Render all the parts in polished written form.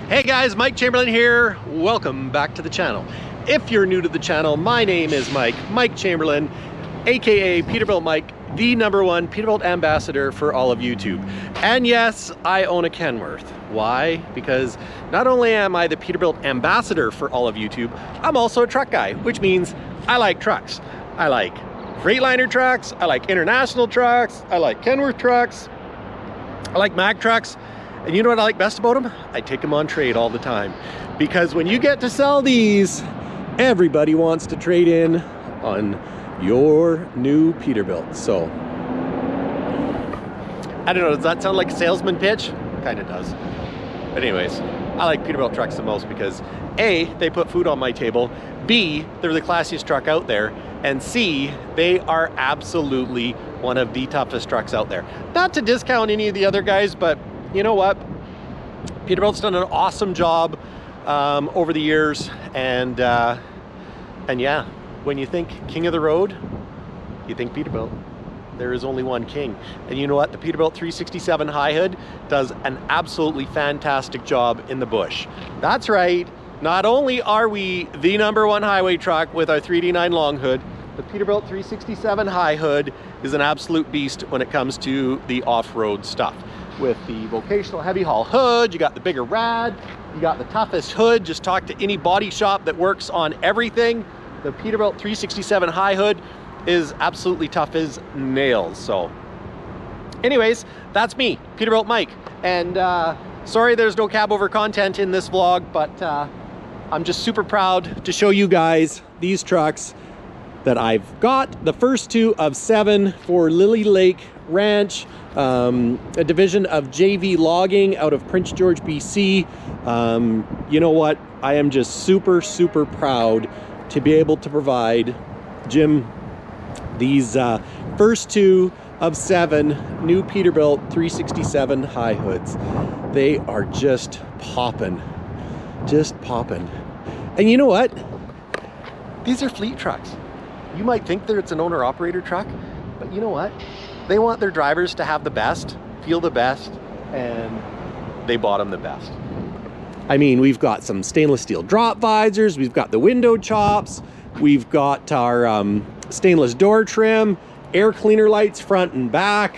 Hey guys, Mike Chamberlain here. Welcome back to the channel. If you're new to the channel, my name is Mike Chamberlain, aka Peterbilt Mike, the #1 Peterbilt ambassador for all of YouTube. And yes, I own a Kenworth. Why? Because not only am I the Peterbilt ambassador for all of YouTube, I'm also a truck guy, which means I like trucks. I like Freightliner trucks, I like international trucks, I like Kenworth trucks, I like Mack trucks. And you know what I like best about them? I take them on trade all the time. Because when you get to sell these, everybody wants to trade in on your new Peterbilt. So, I don't know, does that sound like a salesman pitch? Kind of does. But anyways, I like Peterbilt trucks the most because A, they put food on my table, B, they're the classiest truck out there, and C, they are absolutely one of the toughest trucks out there. Not to discount any of the other guys, but you know what? Peterbilt's done an awesome job over the years, and yeah, when you think king of the road, you think Peterbilt. There is only one king. And you know what? The Peterbilt 367 high hood does an absolutely fantastic job in the bush. That's right. Not only are we the #1 highway truck with our 3D9 long hood, the Peterbilt 367 high hood is an absolute beast when it comes to the off-road stuff. With the vocational heavy haul hood, you got the bigger rad, you got the toughest hood. Just talk to any body shop that works on everything. The Peterbilt 367 high hood is absolutely tough as nails. So anyways, that's me, Peterbilt Mike. And sorry there's no cab over content in this vlog, but I'm just super proud to show you guys these trucks that I've got. The first 2 of 7 for Lillie Lake Ranch, a division of JV Logging out of Prince George, BC. You know what? I am just super proud to be able to provide Jim these first 2 of 7 new Peterbilt 367 high hoods. They are just popping. And you know what? These are fleet trucks. You might think that it's an owner-operator truck, but you know what? They want their drivers to have the best, feel the best, and they bought them the best. I mean, we've got some stainless steel drop visors, we've got the window chops, we've got our stainless door trim, air cleaner lights front and back,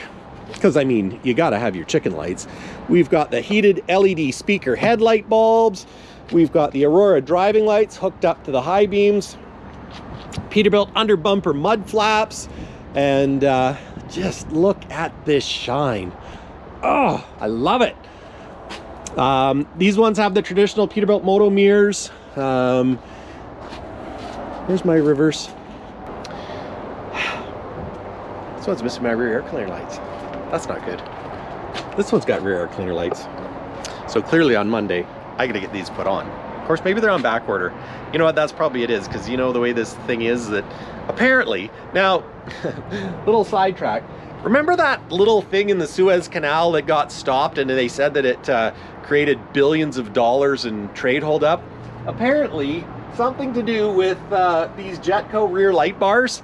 because I mean, you gotta have your chicken lights. We've got the heated LED speaker headlight bulbs, we've got the Aurora driving lights hooked up to the high beams, Peterbilt under bumper mud flaps, and just look at this shine. Oh, I love it. These ones have the traditional Peterbilt Moto mirrors. Here's my reverse. This one's missing my rear air cleaner lights. That's not good. This one's got rear air cleaner lights. So clearly on Monday, I gotta get these put on. Of course, maybe they're on back order. You know what, that's probably it is, because you know the way this thing is that apparently, now, little sidetrack, remember that little thing in the Suez Canal that got stopped and they said that it created billions of dollars in trade holdup? Apparently, something to do with these Jetco rear light bars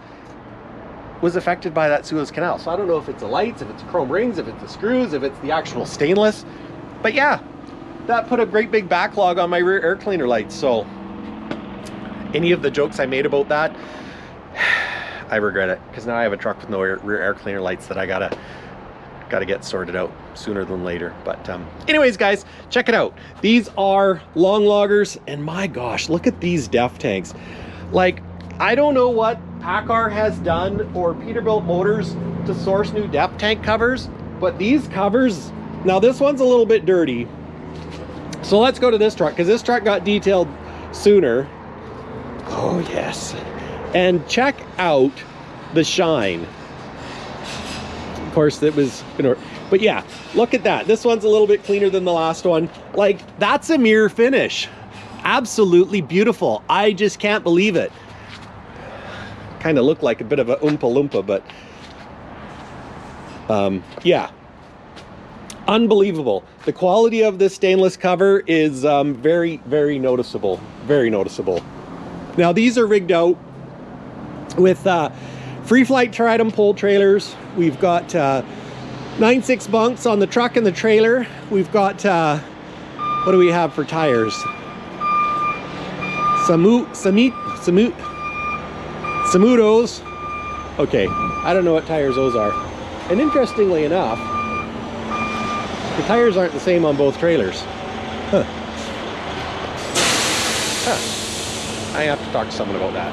was affected by that Suez Canal. So I don't know if it's the lights, if it's chrome rings, if it's the screws, if it's the actual stainless, but yeah, that put a great big backlog on my rear air cleaner lights. So any of the jokes I made about that, I regret it, because now I have a truck with no rear air cleaner lights that I gotta get sorted out sooner than later. But anyways guys, check it out. These are long loggers, and my gosh, look at these def tanks. Like, I don't know what PACCAR has done or Peterbilt Motors to source new def tank covers, but these covers, now this one's a little bit dirty. So let's go to this truck, because this truck got detailed sooner. Oh yes. And check out the shine. Of course, it was, but yeah, look at that. This one's a little bit cleaner than the last one. Like, that's a mirror finish. Absolutely beautiful. I just can't believe it. Kind of looked like a bit of a Oompa Loompa, but yeah. Unbelievable. The quality of this stainless cover is very noticeable. Very noticeable. Now, these are rigged out with free flight Tridem pole trailers. We've got 9/6 bunks on the truck and the trailer. We've got What do we have for tires? Samudos. Okay, I don't know what tires those are. And interestingly enough, the tires aren't the same on both trailers. Huh. I have to talk to someone about that.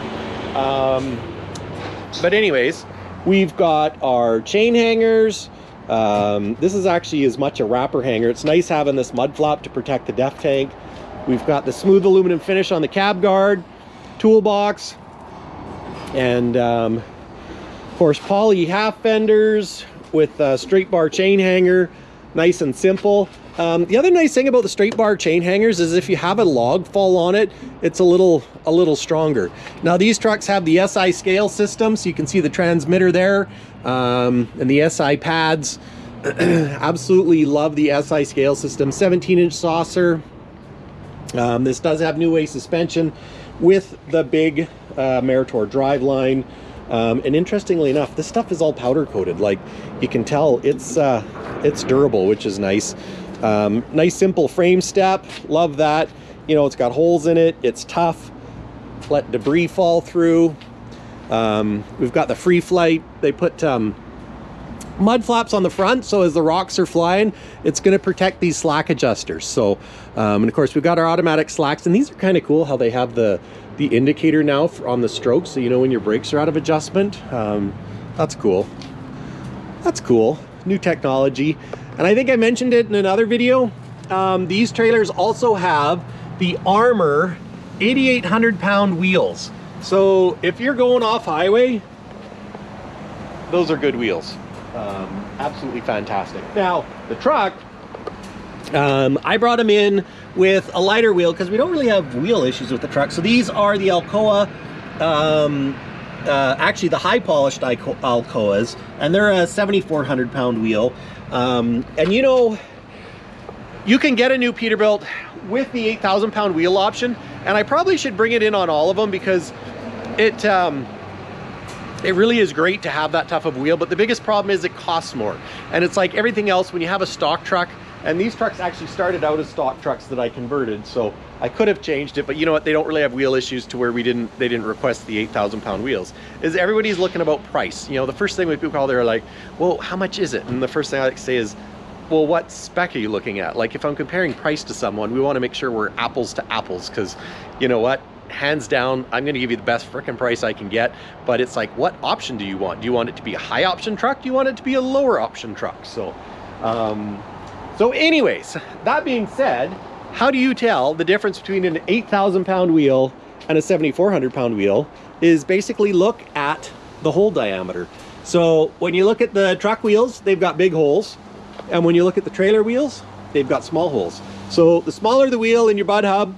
But anyways, we've got our chain hangers. This is actually as much a wrapper hanger. It's nice having this mud flap to protect the def tank. We've got the smooth aluminum finish on the cab guard, toolbox, and of course poly half fenders with a straight bar chain hanger. Nice and simple. The other nice thing about the straight bar chain hangers is if you have a log fall on it, it's a little stronger. Now these trucks have the SI scale system, so you can see the transmitter there, and the SI pads. Absolutely love the SI scale system. 17-inch saucer. This does have new way suspension with the big Meritor driveline. And interestingly enough, this stuff is all powder coated. Like you can tell, it's durable, which is nice. Nice simple frame step, love that. You know, it's got holes in it, it's tough, let debris fall through. We've got the free flight. They put mud flaps on the front, so as the rocks are flying, it's going to protect these slack adjusters. So and of course we've got our automatic slacks, and these are kind of cool how they have the indicator now on the stroke, so you know when your brakes are out of adjustment. That's cool. That's cool. New technology. And I think I mentioned it in another video. These trailers also have the Armor 8,800 pound wheels. So if you're going off highway, those are good wheels. Absolutely fantastic. Now the truck, I brought them in with a lighter wheel because we don't really have wheel issues with the truck. So these are the Alcoa, actually the high polished Alcoas, and they're a 7,400 pound wheel. And you know, you can get a new Peterbilt with the 8,000 pound wheel option, and I probably should bring it in on all of them because it really is great to have that tough of wheel, but the biggest problem is it costs more. And it's like everything else, when you have a stock truck, and these trucks actually started out as stock trucks that I converted, so I could have changed it, but you know what, they don't really have wheel issues to where they didn't request the 8,000 pound wheels. Is everybody's looking about price. You know, the first thing when people call, they're like, well, how much is it? And the first thing I like to say is, well, what spec are you looking at? Like if I'm comparing price to someone, we want to make sure we're apples to apples, because you know what, hands down, I'm going to give you the best frickin' price I can get. But it's like, what option do you want? Do you want it to be a high option truck? Do you want it to be a lower option truck? So anyways, that being said, how do you tell the difference between an 8,000 pound wheel and a 7,400 pound wheel? Is basically look at the hole diameter. So when you look at the truck wheels, they've got big holes, and when you look at the trailer wheels, they've got small holes. So the smaller the wheel in your bud hub,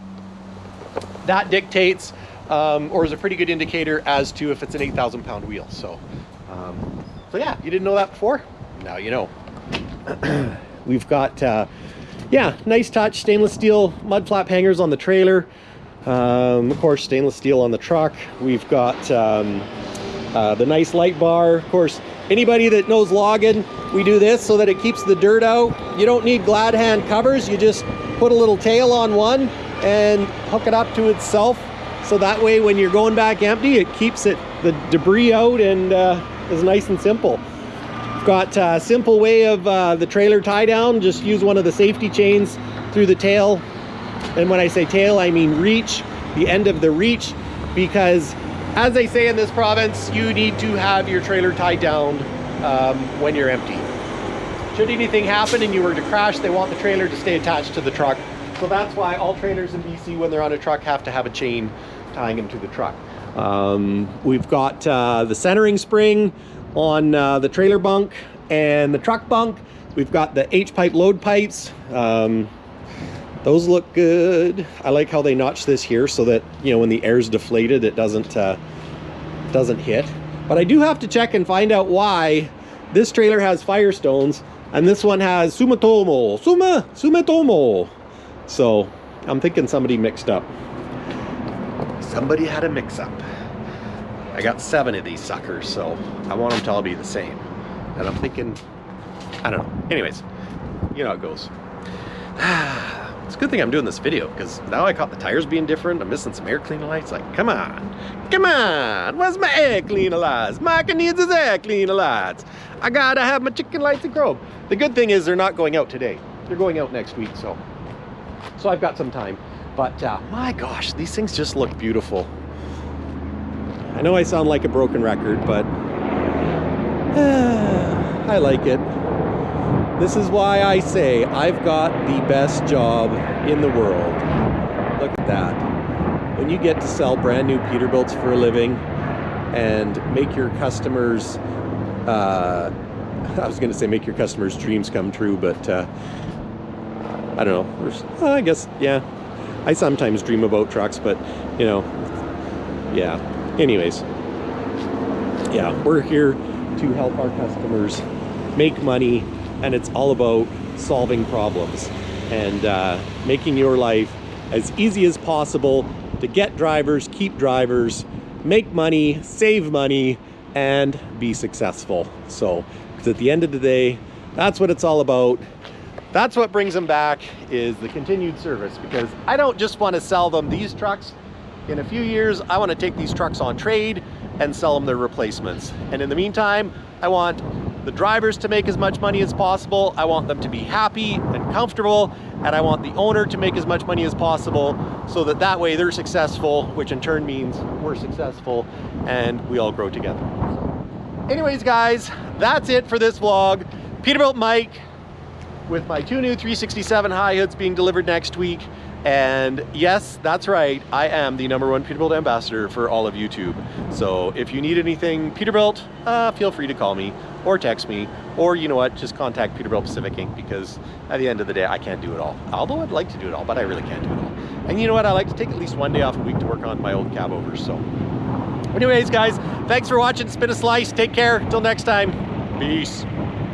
that dictates or is a pretty good indicator as to if it's an 8,000 pound wheel. So yeah, you didn't know that before? Now you know. We've got yeah, nice touch stainless steel mud flap hangers on the trailer. Of course, stainless steel on the truck. We've got the nice light bar. Of course, anybody that knows logging, we do this so that it keeps the dirt out. You don't need glad hand covers. You just put a little tail on one and hook it up to itself, so that way when you're going back empty, it keeps the debris out, and is nice and simple. Got a simple way of the trailer tie down. Just use one of the safety chains through the tail, and when I say tail, I mean reach, the end of the reach, because as they say in this province, you need to have your trailer tied down when you're empty. Should anything happen and you were to crash, they want the trailer to stay attached to the truck. So that's why all trailers in BC, when they're on a truck, have to have a chain tying them to the truck. We've got the centering spring on the trailer bunk and the truck bunk. We've got the H-pipe load pipes. Those look good. I like how they notch this here so that, you know, when the air's deflated, it doesn't hit. But I do have to check and find out why this trailer has Firestones and this one has Sumitomo. Sumitomo. So I'm thinking somebody mixed up. Somebody had a mix-up. I got 7 of these suckers, so I want them to all be the same. And I'm thinking, I don't know. Anyways, you know how it goes. It's a good thing I'm doing this video, because now I caught the tires being different. I'm missing some air cleaner lights. Like, come on, where's my air cleaner lights? Micah needs his air cleaner lights. I gotta have my chicken lights and chrome. The good thing is they're not going out today. They're going out next week, so I've got some time. But my gosh, these things just look beautiful. I know I sound like a broken record, but I like it. This is why I say I've got the best job in the world. Look at that. When you get to sell brand new Peterbilts for a living and make your customers, I was going to say make your customers' dreams come true, but I don't know. I guess, yeah. I sometimes dream about trucks, but, you know, yeah. Anyways, yeah, we're here to help our customers make money, and it's all about solving problems and making your life as easy as possible to get drivers, keep drivers, make money, save money, and be successful. So, because at the end of the day, that's what it's all about. That's what brings them back, is the continued service, because I don't just want to sell them these trucks. In a few years, I want to take these trucks on trade and sell them their replacements. And in the meantime, I want the drivers to make as much money as possible. I want them to be happy and comfortable, and I want the owner to make as much money as possible, so that way they're successful, which in turn means we're successful and we all grow together. Anyways, guys, that's it for this vlog. Peterbilt Mike with my two new 367 high hoods being delivered next week. And yes, that's right, I am the #1 Peterbilt ambassador for all of YouTube. So if you need anything Peterbilt, feel free to call me or text me, or you know what, just contact Peterbilt Pacific Inc, because at the end of the day, I can't do it all. Although I'd like to do it all, but I really can't do it all. And you know what, I like to take at least one day off a week to work on my old cab overs. So anyways, guys, thanks for watching. Spin a slice. Take care. Till next time. Peace.